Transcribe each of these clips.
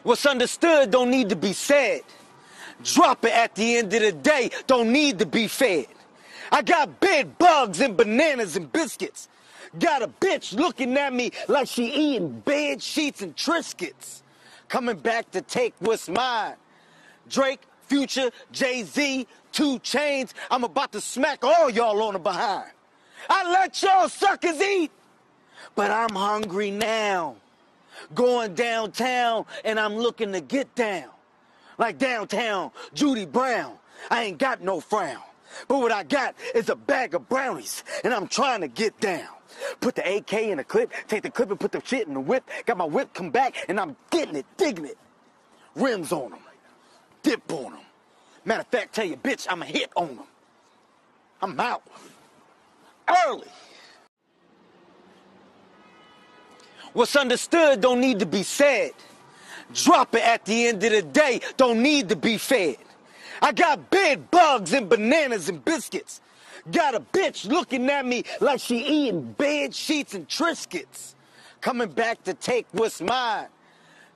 What's understood don't need to be said. Drop it at the end of the day, don't need to be fed. I got bed bugs and bananas and biscuits. Got a bitch looking at me like she eating bed sheets and Triscuits. Coming back to take what's mine. Drake, Future, Jay-Z, 2 Chainz. I'm about to smack all y'all on the behind. I let y'all suckers eat, but I'm hungry now. Going downtown and I'm looking to get down. Like downtown, Judy Brown. I ain't got no frown. But what I got is a bag of brownies, and I'm trying to get down. Put the AK in the clip, take the clip and put the shit in the whip. Got my whip come back, and I'm getting it, digging it. Rims on them, dip on them. Matter of fact, tell your bitch I'm a hit on them. I'm out. Early. What's understood don't need to be said. Drop it at the end of the day, don't need to be fed. I got bed bugs and bananas and biscuits. Got a bitch looking at me like she eating bed sheets and Triscuits. Coming back to take what's mine.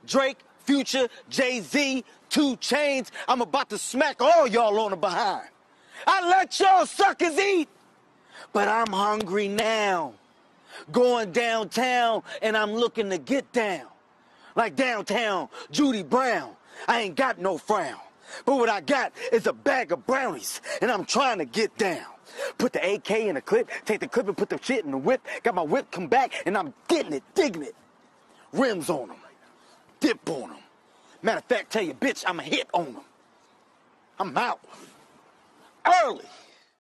Drake, Future, Jay-Z, 2 Chainz. I'm about to smack all y'all on the behind. I let y'all suckers eat, but I'm hungry now. Going downtown and I'm looking to get down. Like downtown, Judy Brown. I ain't got no frown. But what I got is a bag of brownies, and I'm trying to get down. Put the AK in the clip, take the clip and put the shit in the whip. Got my whip come back, and I'm getting it, digging it. Rims on them, dip on them. Matter of fact, tell your bitch I'm a hit on them. I'm out. Early.